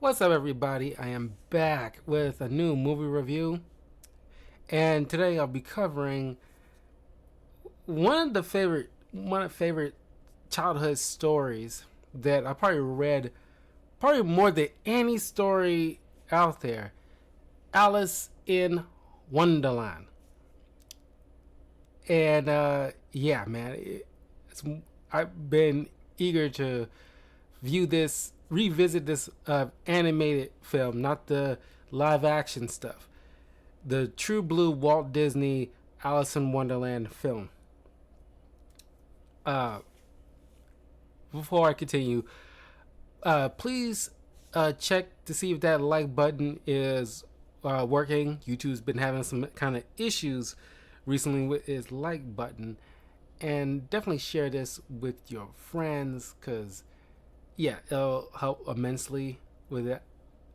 What's up, everybody? I am back with a new movie review, and today I'll be covering one of favorite childhood stories that I probably read probably more than any story out there. Alice in Wonderland, and yeah, man, I've been eager to revisit this animated film, not the live action stuff. The true blue Walt Disney Alice in Wonderland film. Uh, Before I continue, please check to see if that like button is working. YouTube's been having some kind of issues recently with its like button, and definitely share this with your friends because yeah, it'll help immensely with the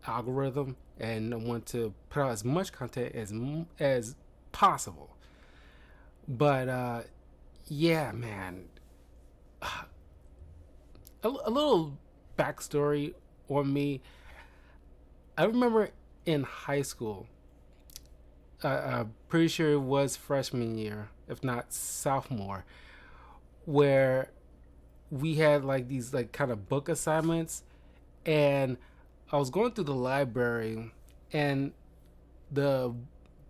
algorithm, and I want to put out as much content as possible. But yeah, man, a little backstory on me. I remember in high school, I'm pretty sure it was freshman year, if not sophomore, where we had like these like kind of book assignments, and I was going through the library, and the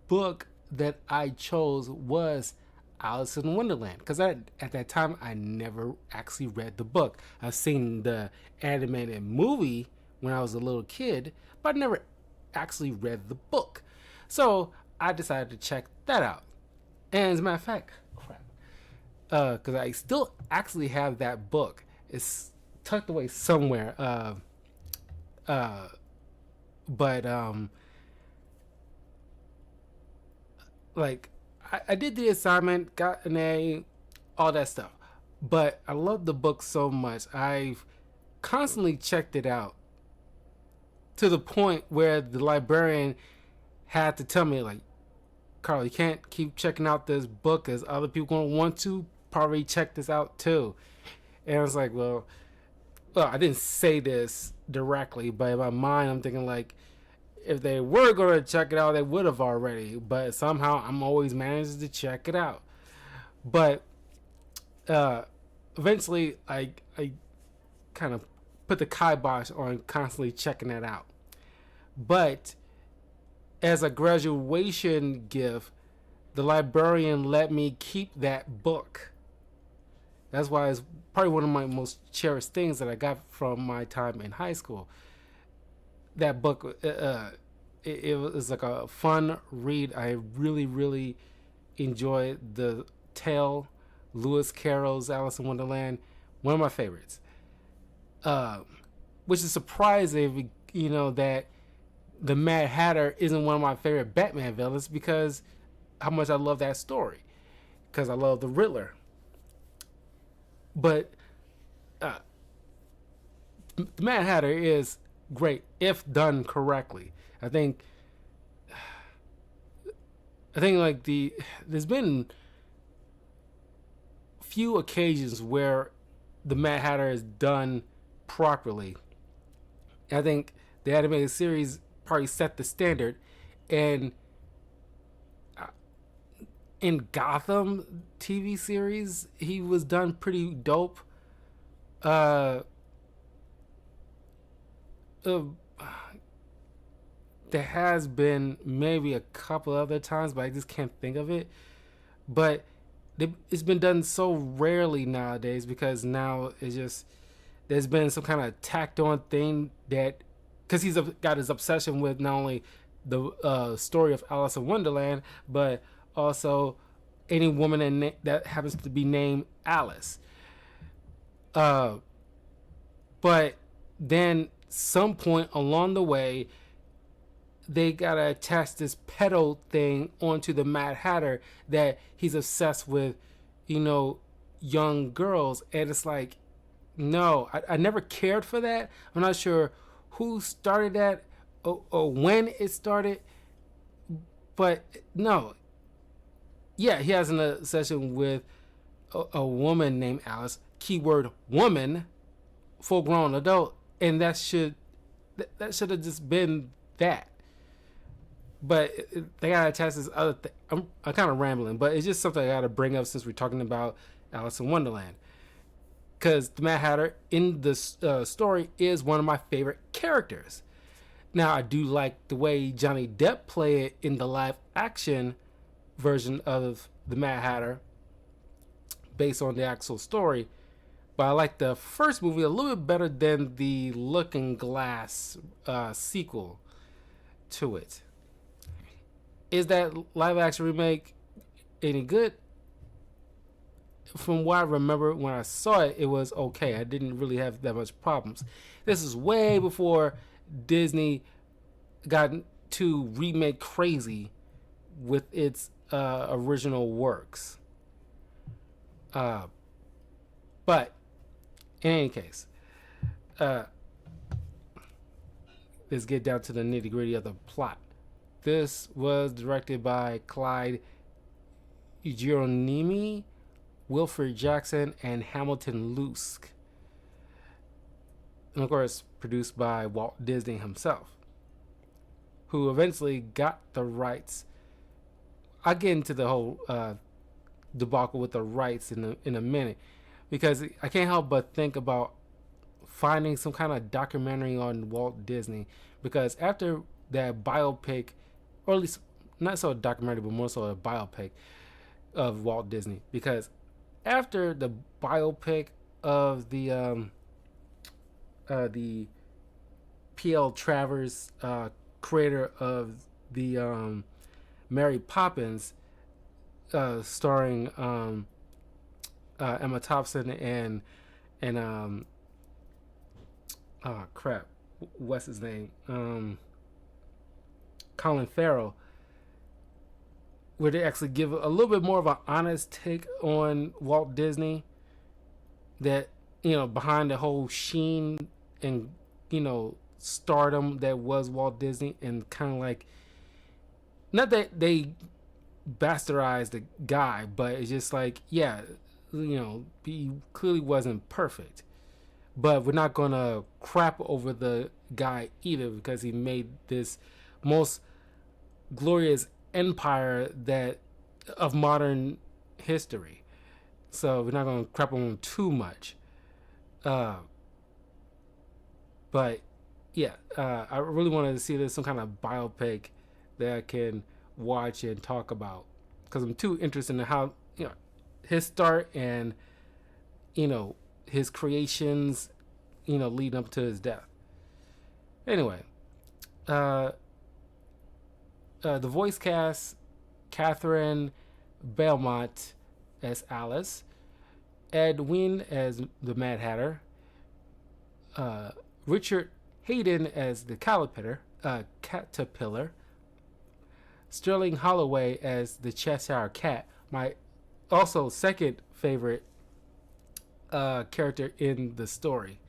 book that I chose was Alice in Wonderland, because at that time I never actually read the book. I've seen the animated movie when I was a little kid, but I never actually read the book. So I decided to check that out. And as a matter of fact, crap, because I still actually have that book. It's tucked away somewhere. Uh, but like I did the assignment, got an A, all that stuff. But I love the book so much. I've constantly checked it out to the point where the librarian had to tell me, like, Carl, you can't keep checking out this book as other people gonna want to probably check this out too. And I was like, well, I didn't say this directly, but in my mind, I'm thinking like, if they were going to check it out, they would have already. But somehow, I'm always managed to check it out. But uh, eventually, I kind of put the kibosh on constantly checking that out. But as a graduation gift, the librarian let me keep that book. That's why it's probably one of my most cherished things that I got from my time in high school. That book, it was like a fun read. I really, really enjoyed the tale. Lewis Carroll's Alice in Wonderland, one of my favorites. Uh, which is surprising, that the Mad Hatter isn't one of my favorite Batman villains because how much I love that story. Because I love the Riddler. But uh, the Mad Hatter is great if done correctly. I think like there's been few occasions where the Mad Hatter is done properly. I think the animated series probably set the standard, and in Gotham TV series, he was done pretty dope. Uh, uh there has been maybe a couple other times, but I just can't think of it. But it's been done so rarely nowadays because now it's just there's been some kind of tacked on thing that because he's got his obsession with not only the story of Alice in Wonderland, but also any woman that happens to be named Alice. Uh, but then some point along the way, they gotta attach this pedo thing onto the Mad Hatter that he's obsessed with, young girls, and it's like, no, I never cared for that. I'm not sure who started that or when it started, but no, yeah, he has an obsession with a woman named Alice, keyword woman, full grown adult, and That should have just been that. But they gotta attach this other thing. I'm kind of rambling, but it's just something I gotta bring up since we're talking about Alice in Wonderland. Because the Mad Hatter in the story is one of my favorite characters. Now, I do like the way Johnny Depp played it in the live action version of the Mad Hatter based on the actual story. But I like the first movie a little bit better than the Looking Glass sequel to it. Is that live action remake any good? From what I remember when I saw it, it was okay. I didn't really have that much problems. This is way before Disney got to remake crazy with its original works. But in any case, let's get down to the nitty gritty of the plot. This was directed by Clyde Geronimi, Wilfred Jackson, and Hamilton Luske. And of course, produced by Walt Disney himself, who eventually got the rights. I'll get into the whole debacle with the rights in a minute, because I can't help but think about finding some kind of documentary on Walt Disney, because after that biopic, or at least not so a documentary, but more so a biopic of Walt Disney, because after the biopic of the P.L. Travers, creator of the Mary Poppins, starring Emma Thompson and what's his name? Colin Farrell, where they actually give a little bit more of an honest take on Walt Disney, that, behind the whole sheen and, stardom that was Walt Disney, and kind of like, not that they bastardized the guy, but it's just like, yeah, he clearly wasn't perfect, but we're not gonna crap over the guy either, because he made this most glorious empire that of modern history. So we're not gonna crap on him too much. But yeah, I really wanted to see this some kind of biopic that I can watch and talk about, because I'm too interested in how his start and his creations leading up to his death. Anyway, the voice cast: Catherine Belmont as Alice, Ed Wynn as the Mad Hatter, Richard Hayden as the Caterpillar, Sterling Holloway as the Cheshire Cat, my also second favorite character in the story.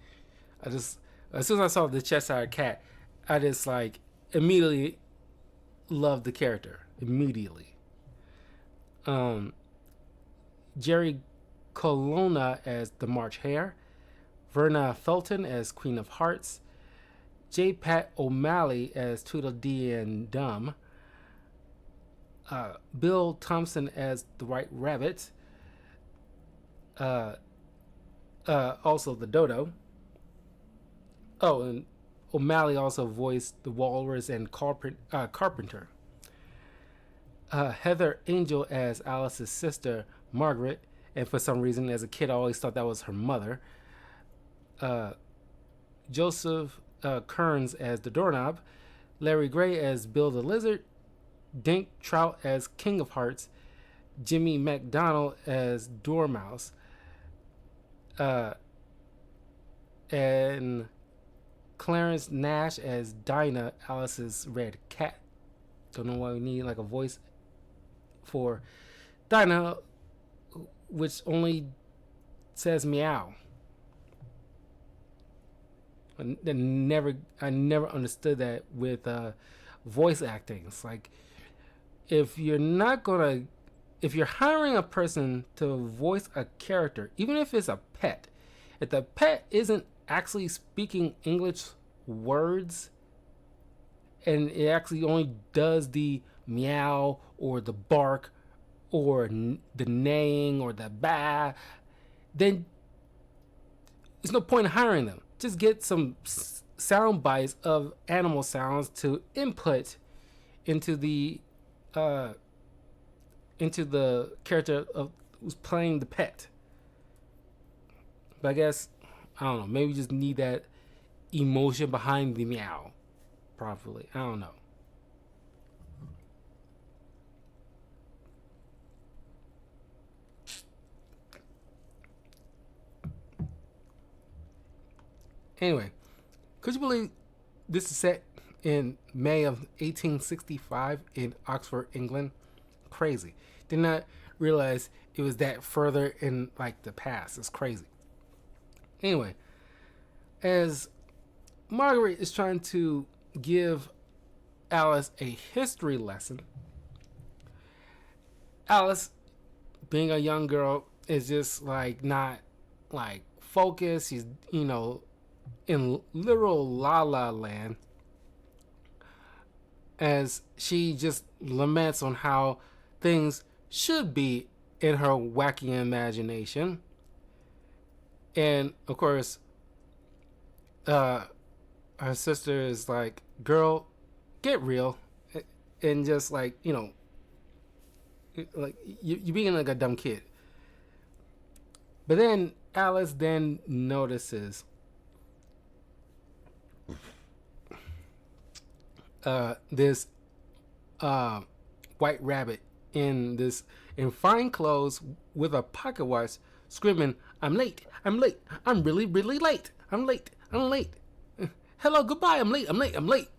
As soon as I saw the Cheshire Cat, I just immediately loved the character immediately. Jerry Colonna as the March Hare, Verna Felton as Queen of Hearts, J. Pat O'Malley as Tweedledee and Dum, Bill Thompson as the White Rabbit, also the Dodo. Oh, and O'Malley also voiced the Walrus and Carpenter. Heather Angel as Alice's sister, Margaret, and for some reason as a kid I always thought that was her mother. Joseph Kearns as the Doorknob, Larry Gray as Bill the Lizard, Dink Trout as King of Hearts, Jimmy McDonald as Dormouse, and Clarence Nash as Dinah, Alice's red cat. Don't know why we need a voice for Dinah, which only says meow. I never understood that with voice acting. It's like, if you're hiring a person to voice a character, even if it's a pet, if the pet isn't actually speaking English words, and it actually only does the meow or the bark or the neighing or the bah, then there's no point in hiring them. Just get some sound bites of animal sounds to input into the uh, into the character of who's playing the pet. But I guess I don't know. Maybe you just need that emotion behind the meow properly. I don't know. Anyway, could you believe this is set in May of 1865 in Oxford, England? Crazy. Did not realize it was that further in like the past. It's crazy. Anyway, as Margaret is trying to give Alice a history lesson, Alice, being a young girl, is just like not like focused. She's, in literal la la land, as she just laments on how things should be in her wacky imagination. And of course, her sister is like, girl, get real. And just like, like you being like a dumb kid. But then Alice then notices this white rabbit in fine clothes with a pocket watch screaming, I'm late, I'm late, I'm really, really late, I'm late, I'm late. Hello, goodbye, I'm late, I'm late, I'm late.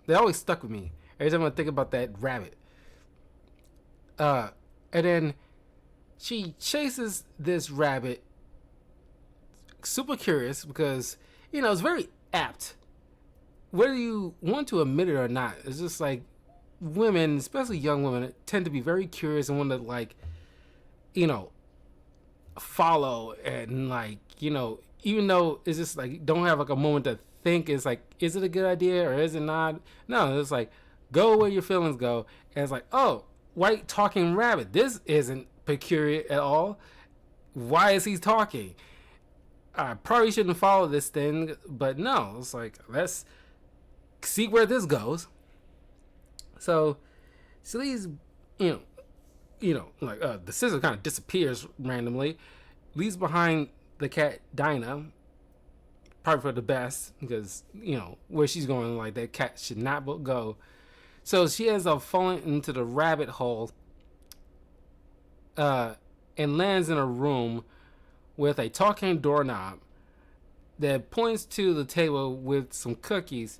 They always stuck with me every time I think about that rabbit. And then she chases this rabbit, super curious because, it's very apt. Whether you want to admit it or not, it's just like women, especially young women, tend to be very curious and want to like, follow and like, even though it's just like don't have like a moment to think. It's like, is it a good idea or is it not? No, it's like go where your feelings go. And it's like, oh, white talking rabbit. This isn't peculiar at all. Why is he talking? I probably shouldn't follow this thing, but no, it's like let's see where this goes. So these, like the scissor kind of disappears randomly, leaves behind the cat Dinah, probably for the best because where she's going, like that cat should not go. So she ends up falling into the rabbit hole, and lands in a room with a talking doorknob that points to the table with some cookies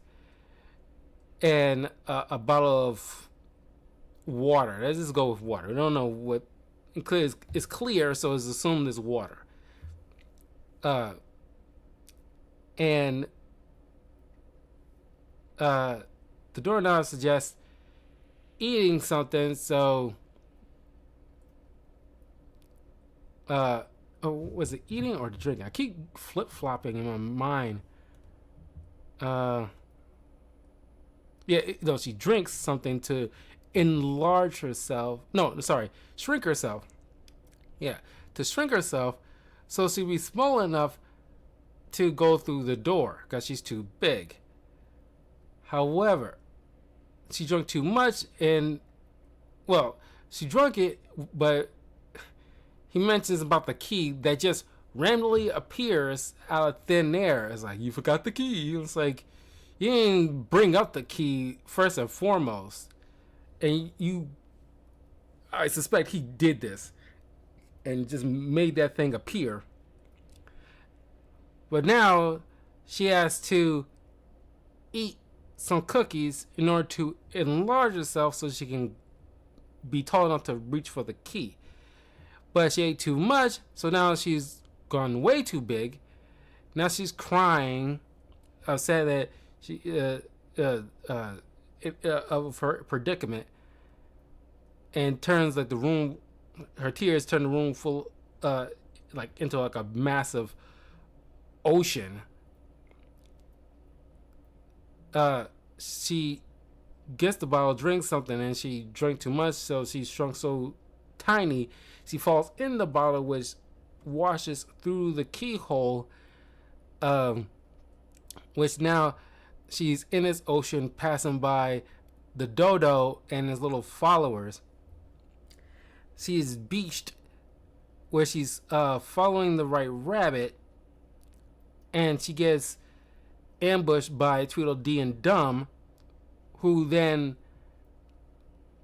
and a bottle of water. Let's just go with water. I don't know what it's clear, so it's assumed it's water. And the doorknob suggests eating something, so was it eating or drinking? I keep flip-flopping in my mind. She drinks something to enlarge herself. No, sorry, shrink herself. Yeah, to shrink herself so she'll be small enough to go through the door because she's too big. However, she drank too much and, she drank it, but he mentions about the key that just randomly appears out of thin air. It's like, you forgot the key. It's like, you didn't bring up the key first and foremost. And I suspect he did this and just made that thing appear. But now she has to eat some cookies in order to enlarge herself so she can be tall enough to reach for the key. But she ate too much, so now she's gone way too big. Now she's crying, upset that she of her predicament, and turns like the room. Her tears turn the room full, like into like a massive ocean. uh, she gets the bottle, drinks something, and she drank too much, so she shrunk so tiny, she falls in the bottle, which washes through the keyhole, um, which now she's in this ocean passing by the dodo and his little followers. She's beached where she's following the right rabbit, and she gets ambushed by Tweedledee and Dum, who then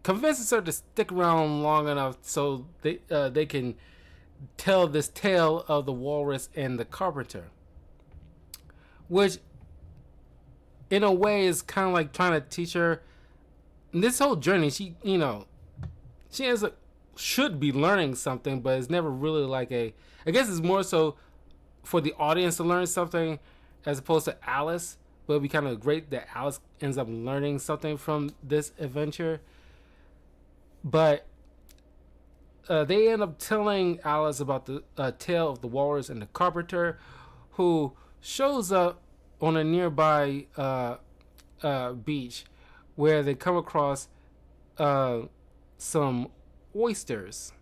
convinces her to stick around long enough so they can tell this tale of the walrus and the carpenter, which in a way is kind of like trying to teach her this whole journey. She ends up should be learning something, but it's never really like a. I guess it's more so for the audience to learn something as opposed to Alice. But it'd be kind of great that Alice ends up learning something from this adventure. But they end up telling Alice about the tale of the walrus and the carpenter, who shows up on a nearby beach where they come across some oysters.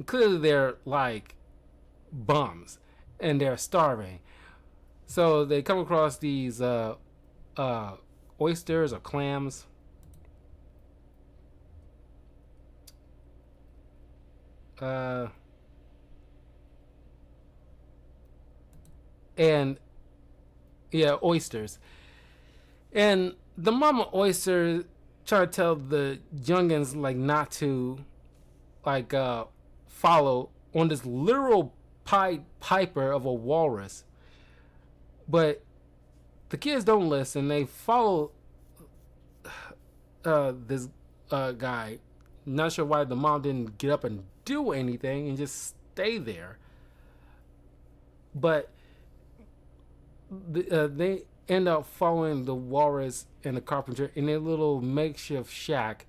Clearly, they're like bums and they're starving. So they come across these oysters or clams. And yeah, oysters. And the mama oyster try to tell the youngins like not to like follow on this literal pied piper of a walrus. But the kids don't listen. They follow this guy. Not sure why the mom didn't get up and do anything and just stay there. But they end up following the walrus and the carpenter in a little makeshift shack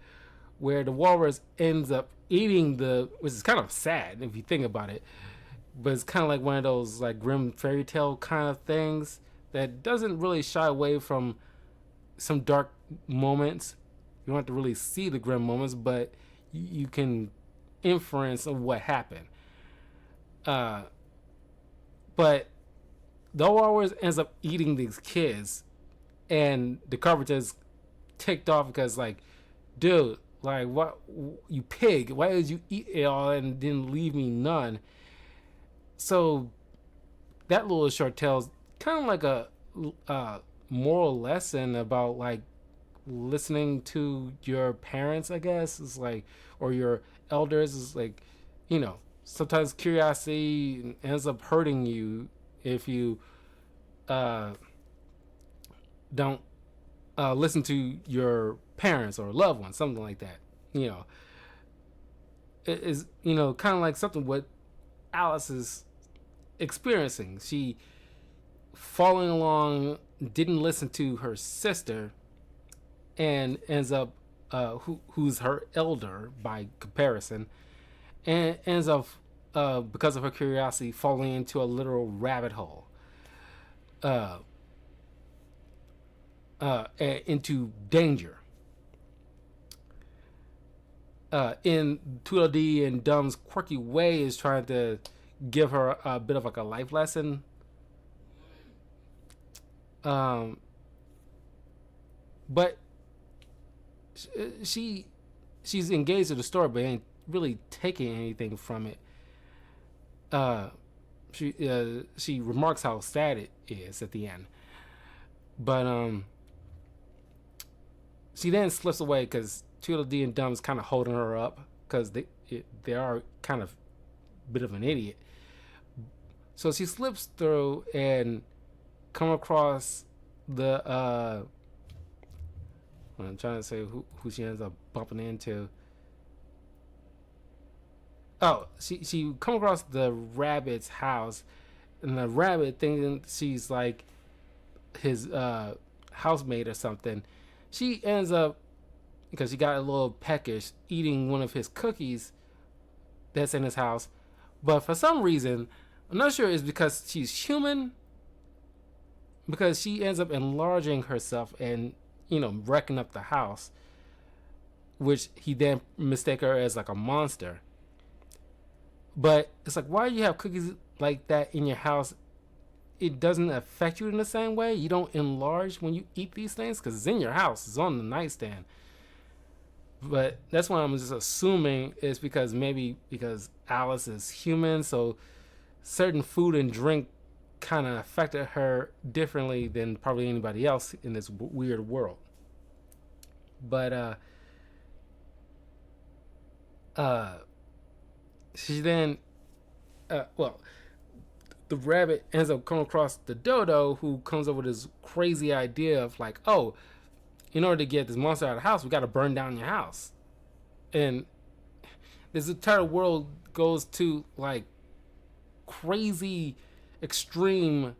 where the walrus ends up eating which is kind of sad if you think about it, but it's kind of like one of those like grim fairy tale kind of things that doesn't really shy away from some dark moments. You don't have to really see the grim moments, but you can inference of what happened. But the walrus ends up eating these kids, and the carpenter's ticked off because like, dude, like what, you pig, why did you eat it all and didn't leave me none? So that little short tale's kind of like a moral lesson about like listening to your parents, I guess. It's like, or your elders. Is like, sometimes curiosity ends up hurting you if you don't listen to your parents or loved ones, something like that. It is kind of like something what Alice is experiencing. She following along, didn't listen to her sister, and ends up who's her elder by comparison, and ends up because of her curiosity falling into a literal rabbit hole, into danger. In Tweedledee and Dum's quirky way is trying to give her a bit of like a life lesson. But she's engaged in the story, but ain't really taking anything from it. She remarks how sad it is at the end, but she then slips away because Tweedledee and Dum's kind of holding her up because they are kind of a bit of an idiot. So she slips through and come across the I'm trying to say who she ends up bumping into. Oh, she come across the rabbit's house, and the rabbit thinking she's like his housemate or something. She ends up, because she got a little peckish, eating one of his cookies that's in his house. But for some reason, I'm not sure it's because she's human because she ends up enlarging herself and wrecking up the house, which he then mistake her as like a monster. But it's like, why do you have cookies like that in your house? It doesn't affect you in the same way. You don't enlarge when you eat these things because it's in your house, it's on the nightstand. But that's why I'm just assuming is because maybe because Alice is human, so certain food and drink kind of affected her differently than probably anybody else in this weird world. But uh, she then, well, the rabbit ends up coming across the dodo, who comes up with this crazy idea of like, oh, in order to get this monster out of the house, we got to burn down your house. And this entire world goes to like crazy, extreme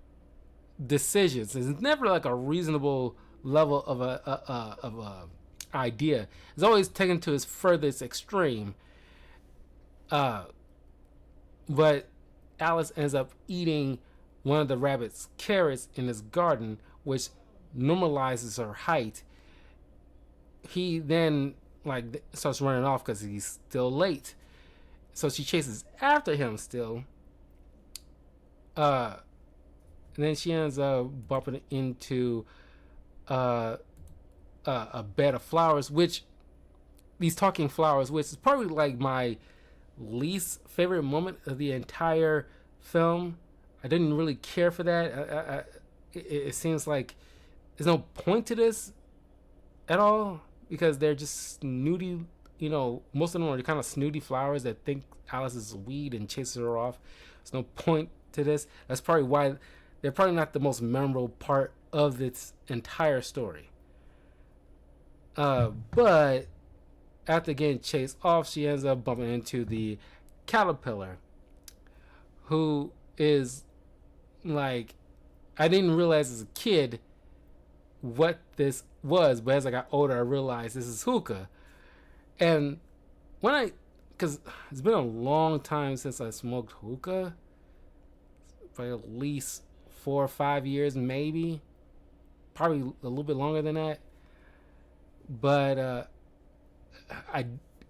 decisions. It's never like a reasonable level of a idea. It's always taken to its furthest extreme. Uh, but Alice ends up eating one of the rabbit's carrots in his garden, which normalizes her height. He then like starts running off because he's still late. So she chases after him still. Uh, and then she ends up bumping into uh, a bed of flowers, which these talking flowers, which is probably like my least favorite moment of the entire film. I didn't really care for that. It seems like there's no point to this at all because they're just snooty. Most of them are kind of snooty flowers that think Alice is a weed and chases her off. There's no point to this. That's probably why they're probably not the most memorable part of its entire story. But after getting chased off, she ends up bumping into the caterpillar, who is like, I didn't realize as a kid what this was, but as I got older, I realized this is hookah. And because it's been a long time since I smoked hookah, for at least 4 or 5 years, maybe, probably a little bit longer than that. But I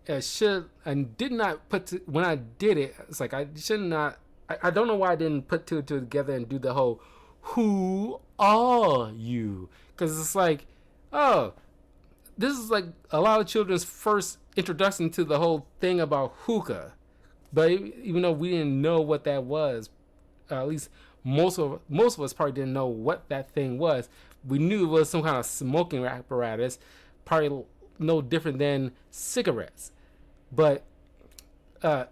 I did not put when I did it. It's like I should not. I don't know why I didn't put two and two together and do the whole "Who are you?" Because it's like, oh, this is like a lot of children's first introduction to the whole thing about hookah. But even though we didn't know what that was, at least most of us probably didn't know what that thing was. We knew it was some kind of smoking apparatus, probably no different than cigarettes. But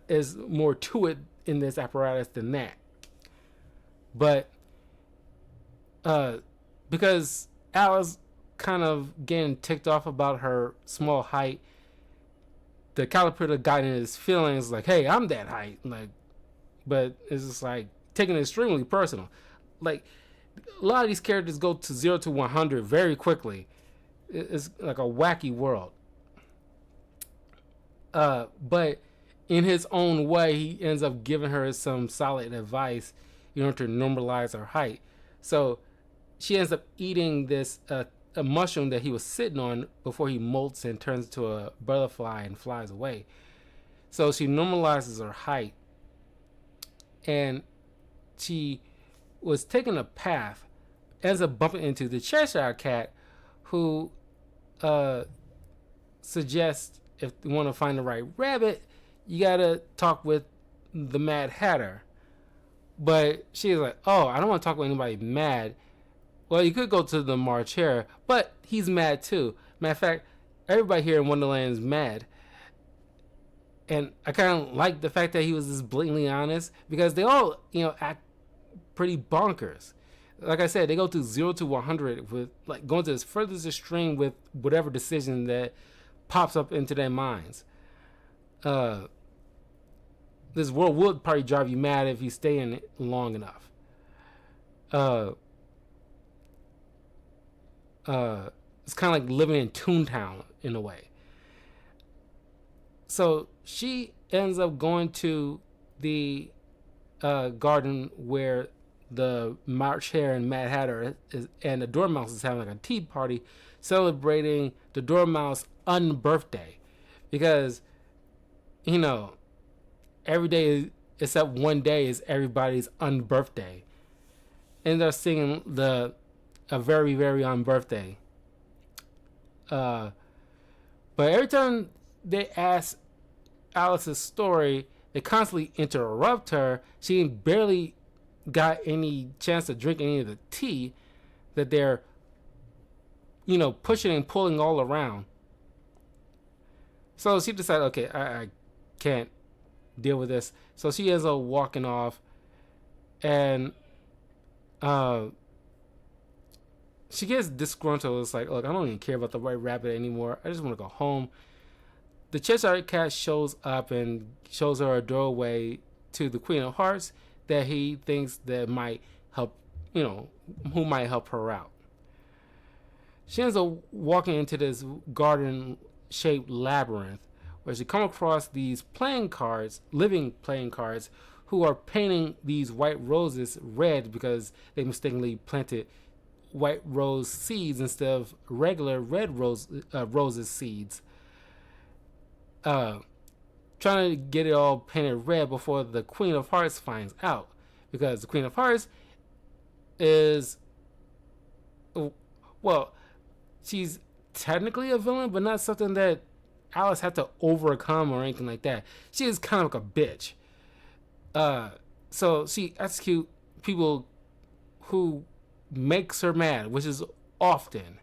there's more to it in this apparatus than that. But because Alice kind of getting ticked off about her small height, the caterpillar got in his feelings like, hey, I'm that height. Like, but it's just like taking it extremely personal. Like, a lot of these characters go to 0 to 100 very quickly. It's like a wacky world. But in his own way, he ends up giving her some solid advice in order to normalize her height. So she ends up eating this a mushroom that he was sitting on before he molts and turns into a butterfly and flies away. So she normalizes her height, and she was taking a path, ends up bumping into the Cheshire Cat, who suggests if you want to find the right rabbit, you gotta talk with the Mad Hatter. But she's like, oh, I don't want to talk with anybody mad. Well, you could go to the March Hare, but he's mad too. Matter of fact, everybody here in Wonderland is mad. And I kind of like the fact that he was just blatantly honest, because they all, act pretty bonkers. Like I said, they go to 0 to 100 with like going to the furthest extreme with whatever decision that pops up into their minds. This world would probably drive you mad if you stay in it long enough. It's kind of like living in Toontown in a way. So she ends up going to the garden where the March Hare and Mad Hatter and the Dormouse is having like a tea party celebrating the Dormouse unbirthday, because you know every day except one day is everybody's unbirthday, and they're singing the a very very unbirthday. Uh, but every time they ask Alice's story, they constantly interrupt her. She barely got any chance to drink any of the tea that they're, pushing and pulling all around. So she decided, okay, I can't deal with this. So she ends up walking off, and uh, she gets disgruntled. It's like, look, I don't even care about the White Rabbit anymore. I just want to go home. The Cheshire Cat shows up and shows her a doorway to the Queen of Hearts that he thinks that might help, who might help her out. She ends up walking into this garden-shaped labyrinth where she comes across these playing cards, living playing cards, who are painting these white roses red because they mistakenly planted white rose seeds instead of regular red roses seeds. Trying to get it all painted red before the Queen of Hearts finds out, because the Queen of Hearts is, well, she's technically a villain, but not something that Alice had to overcome or anything like that. She is kind of like a bitch. So she executes people who makes her mad, which is often.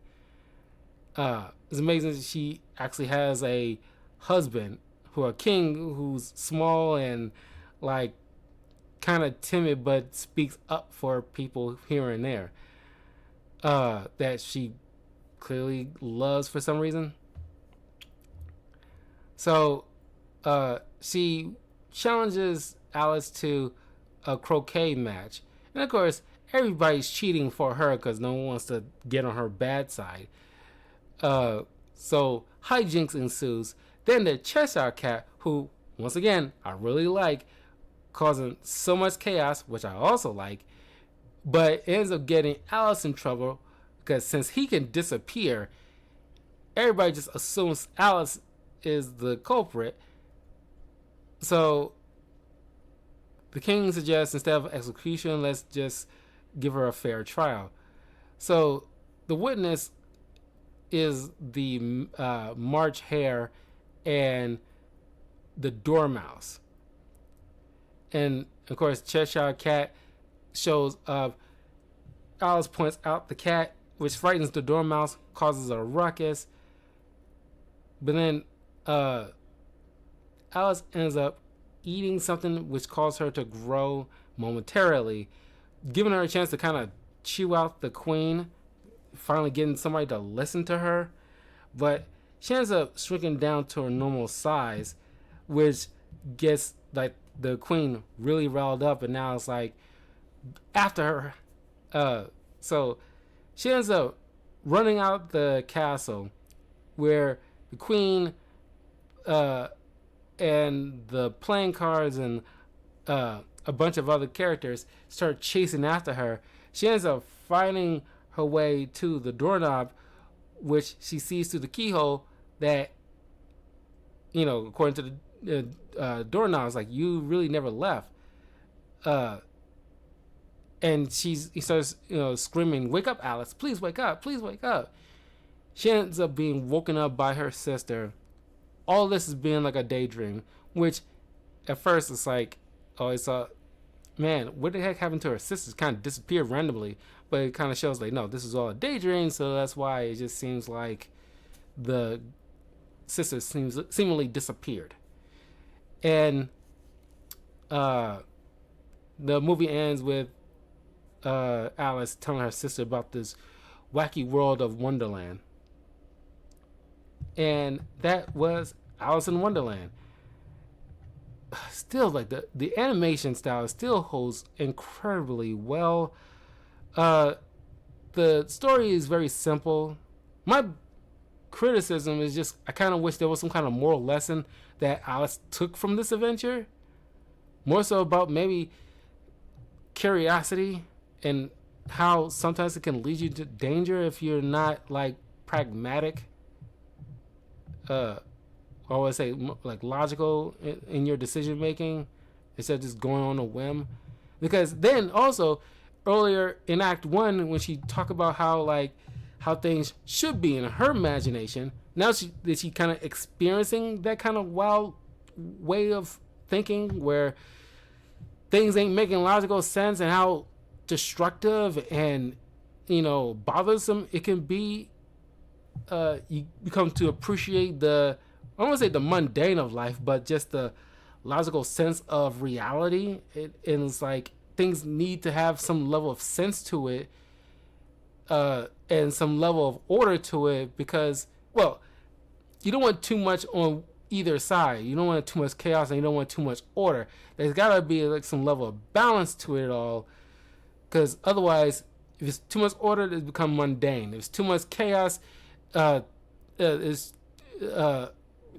It's amazing that she actually has a husband, who a king, who's small and like kind of timid, but speaks up for people here and there. That she clearly loves for some reason. So, she challenges Alice to a croquet match, and of course, everybody's cheating for her because no one wants to get on her bad side. So hijinks ensues. Then the Cheshire Cat, who, once again, I really like, causing so much chaos, which I also like, but ends up getting Alice in trouble because since he can disappear, everybody just assumes Alice is the culprit. So the king suggests, instead of execution, let's just give her a fair trial. So the witness is the March Hare and the Dormouse. And of course, Cheshire Cat shows up. Alice points out the cat, which frightens the Dormouse, causes a ruckus. But then Alice ends up eating something which caused her to grow momentarily, giving her a chance to kind of chew out the queen, finally getting somebody to listen to her. But she ends up shrinking down to her normal size, which gets like the queen really riled up, and now it's like after her. So she ends up running out the castle, where the queen and the playing cards and a bunch of other characters start chasing after her. She ends up finding her way to the doorknob, which she sees through the keyhole that, according to the doorknob, it's like, you really never left. And he starts, screaming, "Wake up, Alice! Please wake up! Please wake up!" She ends up being woken up by her sister. All this is being like a daydream, which at first it's like, oh, it's a man, what the heck happened to her sisters? Kind of disappeared randomly, but it kind of shows like, no, this is all a daydream, so that's why it just seems like the sisters seemingly disappeared. And the movie ends with Alice telling her sister about this wacky world of Wonderland. And that was Alice in Wonderland. Still, like the animation style still holds incredibly well. The story is very simple. My criticism is just, I kind of wish there was some kind of moral lesson that Alice took from this adventure. More so about maybe curiosity and how sometimes it can lead you to danger if you're not like pragmatic, uh I would say like logical in your decision making instead of just going on a whim. Because then also earlier in Act One, when she talked about how like how things should be in her imagination, now she kind of experiencing that kind of wild way of thinking where things ain't making logical sense, and how destructive and bothersome it can be. You come to appreciate I don't want to say the mundane of life, but just the logical sense of reality. And it's like things need to have some level of sense to it, and some level of order to it, because, well, you don't want too much on either side. You don't want too much chaos, and you don't want too much order. There's got to be like some level of balance to it all, because otherwise, if it's too much order, it's become mundane. If it's too much chaos, it's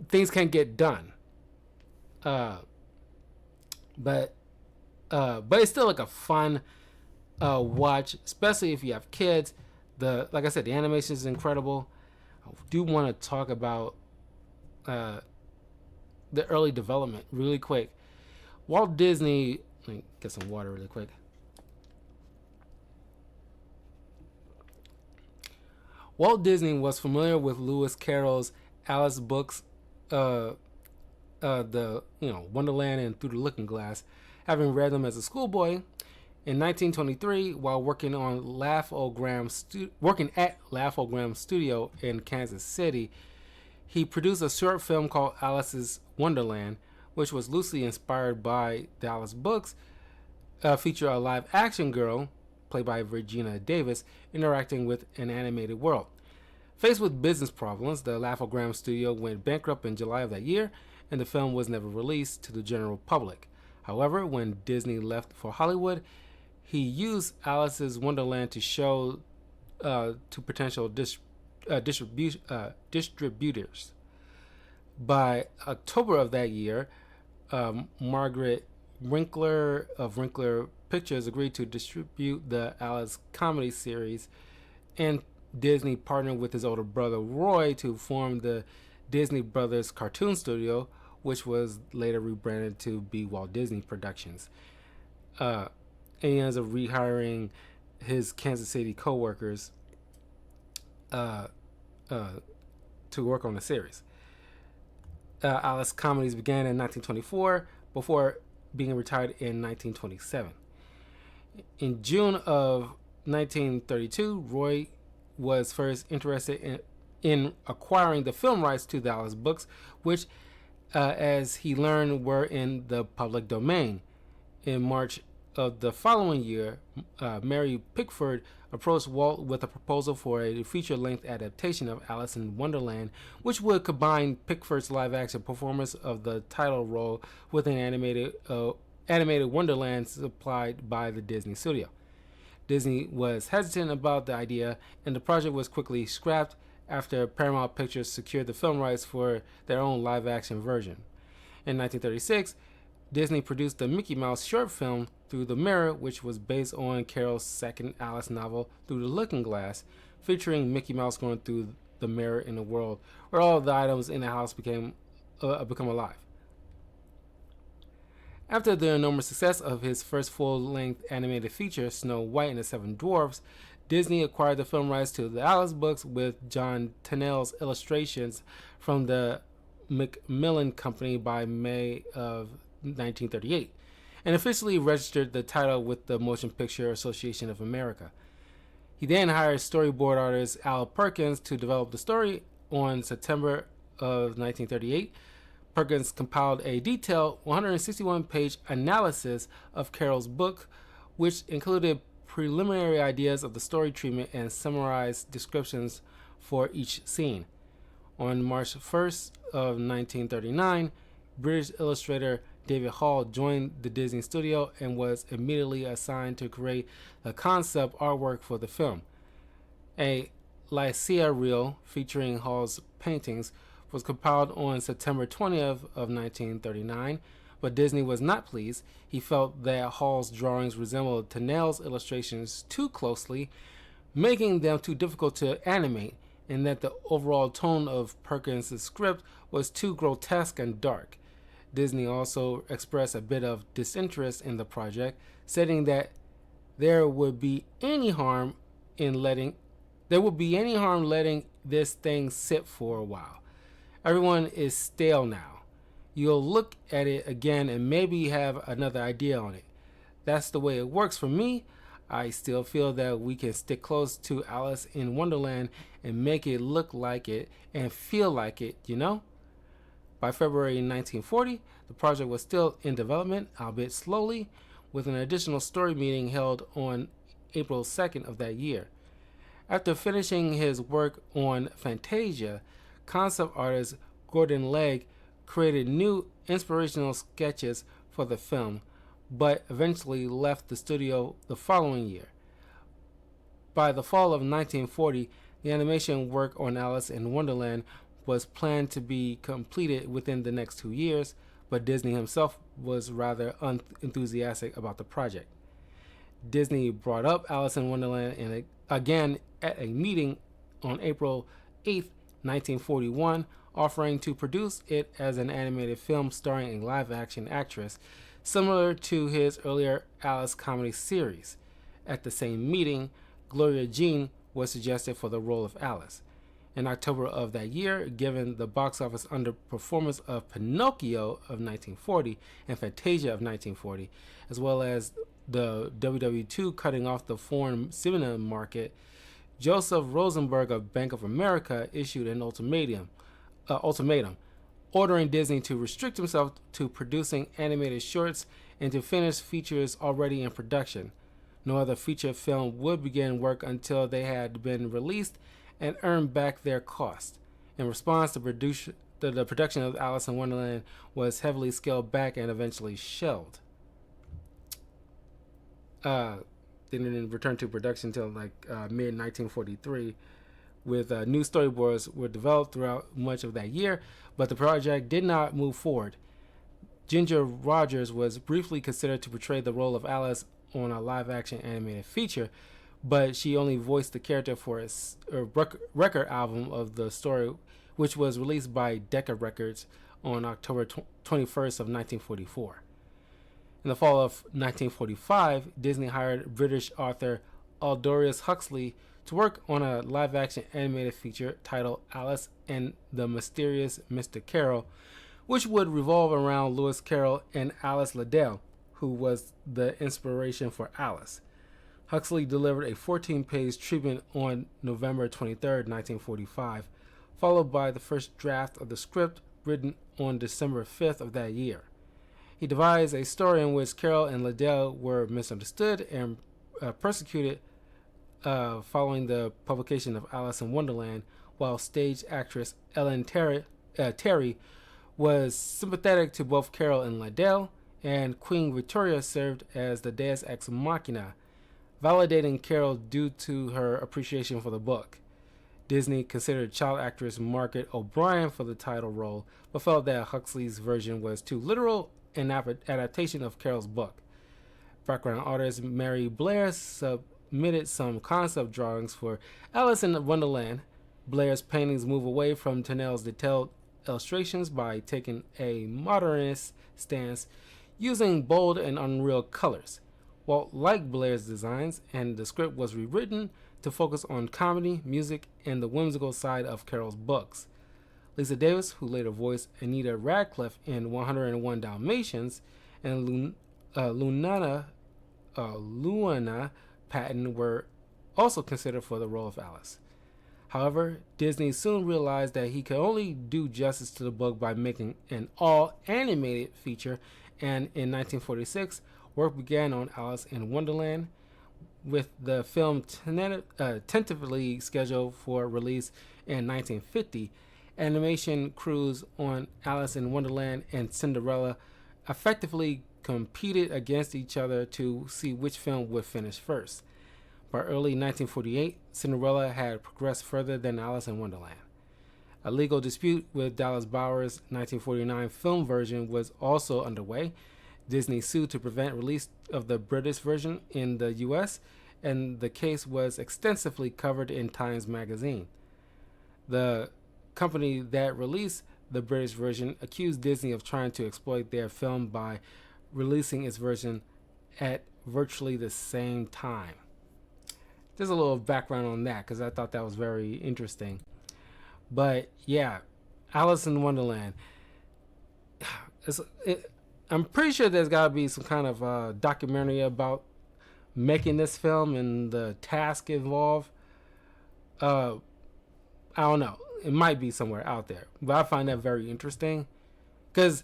things can't get done. Uh, but it's still like a fun watch, especially if you have kids. Like I said, the animation is incredible. I do want to talk about uh, the early development really quick. Walt Disney. Let me get some water really quick. Walt Disney was familiar with Lewis Carroll's Alice books, uh, the Wonderland and Through the Looking Glass, having read them as a schoolboy. In 1923, while working at Laugh O Studio in Kansas City, he produced a short film called Alice's Wonderland, which was loosely inspired by the Alice books, feature a live-action girl, played by Regina Davis, interacting with an animated world. Faced with business problems, the Laugh O studio went bankrupt in July of that year, and the film was never released to the general public. However, when Disney left for Hollywood, he used Alice's Wonderland to show to potential distributors. By October of that year, Margaret Winkler of Winkler Pictures agreed to distribute the Alice comedy series, and Disney partnered with his older brother Roy to form the Disney Brothers Cartoon Studio, which was later rebranded to be Walt Disney Productions. And he ends up rehiring his Kansas City co-workers to work on the series. Alice comedies began in 1924 before being retired in 1927. In June of 1932, Roy was first interested in acquiring the film rights to the Alice books, which, as he learned, were in the public domain. In March of the following year, Mary Pickford approached Walt with a proposal for a feature-length adaptation of Alice in Wonderland, which would combine Pickford's live-action performance of the title role with an animated Wonderland supplied by the Disney studio. Disney was hesitant about the idea, and the project was quickly scrapped after Paramount Pictures secured the film rights for their own live-action version. In 1936, Disney produced the Mickey Mouse short film Through the Mirror, which was based on Carroll's second Alice novel Through the Looking Glass, featuring Mickey Mouse going through the mirror in a world where all of the items in the house become alive. After the enormous success of his first full-length animated feature, Snow White and the Seven Dwarfs, Disney acquired the film rights to the Alice books with John Tennell's illustrations from the Macmillan Company by May of 1938, and officially registered the title with the Motion Picture Association of America. He then hired storyboard artist Al Perkins to develop the story. On September of 1938, Perkins compiled a detailed 161-page analysis of Carroll's book, which included preliminary ideas of the story treatment and summarized descriptions for each scene. On March 1st of 1939, British illustrator David Hall joined the Disney studio and was immediately assigned to create the concept artwork for the film. A Lycia reel featuring Hall's paintings was compiled on September 20th of 1939 but Disney was not pleased. He felt that Hall's drawings resembled Tennell's illustrations too closely, making them too difficult to animate, and that the overall tone of Perkins' script was too grotesque and dark. Disney also expressed a bit of disinterest in the project, stating that there would be any harm in letting this thing sit for a while. Everyone is stale now. You'll look at it again and maybe have another idea on it. That's the way it works for me. I still feel that we can stick close to Alice in Wonderland and make it look like it and feel like it, you know? By February 1940, the project was still in development, albeit slowly, with an additional story meeting held on April 2nd of that year. After finishing his work on Fantasia, concept artist Gordon Legg created new inspirational sketches for the film, but eventually left the studio the following year. By the fall of 1940, the animation work on Alice in Wonderland was planned to be completed within the next 2 years, but Disney himself was rather unenthusiastic about the project. Disney brought up Alice in Wonderland again at a meeting on April 8, 1941, offering to produce it as an animated film starring a live-action actress, similar to his earlier Alice comedy series. At the same meeting, Gloria Jean was suggested for the role of Alice. In October of that year, given the box office underperformance of Pinocchio of 1940 and Fantasia of 1940, as well as the WW2 cutting off the foreign cinema market, Joseph Rosenberg of Bank of America issued an ultimatum, ordering Disney to restrict himself to producing animated shorts and to finish features already in production. No other feature film would begin work until they had been released and earned back their cost. In response, the production of Alice in Wonderland was heavily scaled back and eventually shelved. Didn't return to production until mid 1943, with new storyboards were developed throughout much of that year, but the project did not move forward. Ginger Rogers was briefly considered to portray the role of Alice on a live-action animated feature, but she only voiced the character for a record album of the story, which was released by Decca Records on October 21st of 1944. In the fall of 1945, Disney hired British author Aldous Huxley to work on a live-action animated feature titled Alice and the Mysterious Mr. Carroll, which would revolve around Lewis Carroll and Alice Liddell, who was the inspiration for Alice. Huxley delivered a 14-page treatment on November 23, 1945, followed by the first draft of the script written on December 5th of that year. He devised a story in which Carroll and Liddell were misunderstood and persecuted following the publication of Alice in Wonderland, while stage actress Ellen Terry was sympathetic to both Carroll and Liddell, and Queen Victoria served as the Deus Ex Machina, validating Carroll due to her appreciation for the book. Disney considered child actress Margaret O'Brien for the title role, but felt that Huxley's version was too literal an adaptation of Carroll's book. Background artist Mary Blair submitted some concept drawings for Alice in Wonderland. Blair's paintings move away from Tennell's detailed illustrations by taking a modernist stance, using bold and unreal colors. Walt liked Blair's designs, and the script was rewritten to focus on comedy, music, and the whimsical side of Carroll's books. Lisa Davis, who later voiced Anita Radcliffe in 101 Dalmatians, and Luana Patton were also considered for the role of Alice. However, Disney soon realized that he could only do justice to the book by making an all-animated feature, and in 1946, work began on Alice in Wonderland, with the film tentatively scheduled for release in 1950. Animation crews on Alice in Wonderland and Cinderella effectively competed against each other to see which film would finish first. By early 1948, Cinderella had progressed further than Alice in Wonderland. A legal dispute with Dallas Bauer's 1949 film version was also underway. Disney sued to prevent release of the British version in the US, and the case was extensively covered in Times Magazine. The company that released the British version accused Disney of trying to exploit their film by releasing its version at virtually the same time. There's a little background on that because I thought that was very interesting. But yeah, Alice in Wonderland. It's, it, I'm pretty sure there's got to be some kind of documentary about making this film and the task involved. Uh, I don't know. It might be somewhere out there, but I find that very interesting because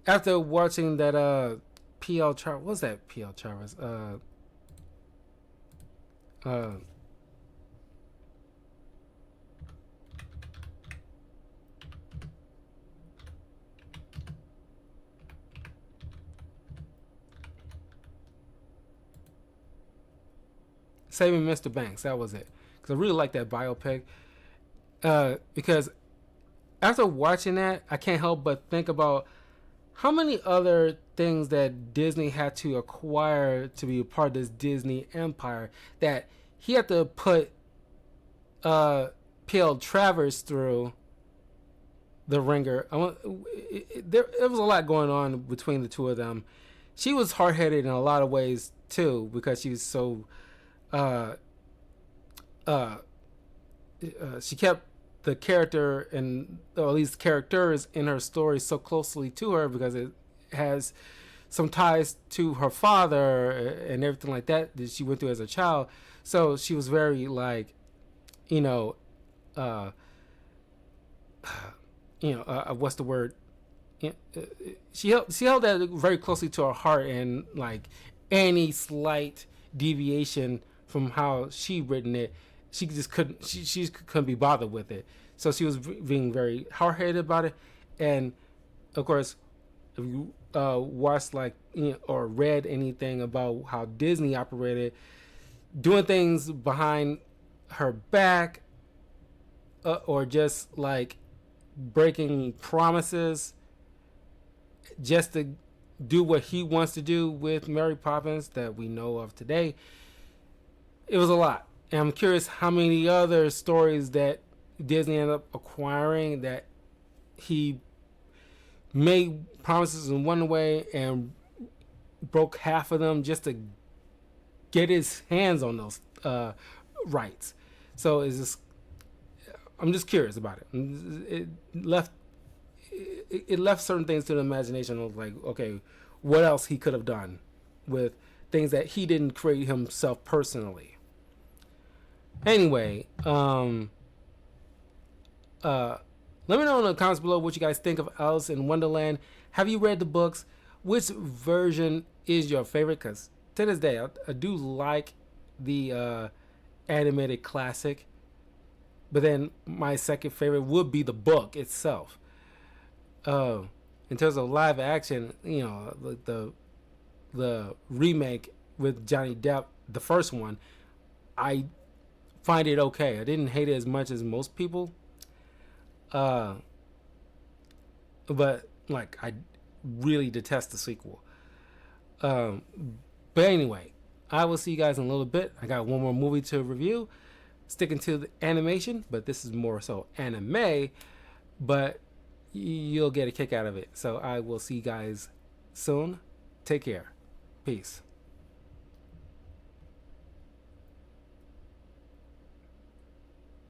after watching that PL Travis, what's that PL Travis? Uh, Saving Mr. Banks. That was it. Because I really like that biopic. Because after watching that, I can't help but think about how many other things that Disney had to acquire to be a part of this Disney empire that he had to put PL Travers through the ringer. There was a lot going on between the two of them. She was hard headed in a lot of ways too because she was so. Uh, uh, she kept the character and or at least characters in her story so closely to her because it has some ties to her father and everything like that she went through as a child. So she was very like, you know, uh, what's the word? She held that very closely to her heart, and like any slight deviation from how she written it, she just couldn't. She couldn't be bothered with it. So she was being very hard headed about it, and of course, if you watched like or read anything about how Disney operated, doing things behind her back, or just like breaking promises just to do what he wants to do with Mary Poppins that we know of today. It was a lot. And I'm curious how many other stories that Disney ended up acquiring that he made promises in one way and broke half of them just to get his hands on those rights. So I'm just curious about it. It left certain things to the imagination of like, okay, what else he could have done with things that he didn't create himself personally. Anyway, let me know in the comments below what you guys think of Alice in Wonderland. Have you read the books? Which version is your favorite? Because to this day, I do like the animated classic. But then my second favorite would be the book itself. In terms of live action, the remake with Johnny Depp, the first one, I find it okay. I didn't hate it as much as most people. But like I really detest the sequel. But anyway, I will see you guys in a little bit. I got one more movie to review. Sticking to the animation, but this is more so anime, but you'll get a kick out of it. So I will see you guys soon. Take care. Peace.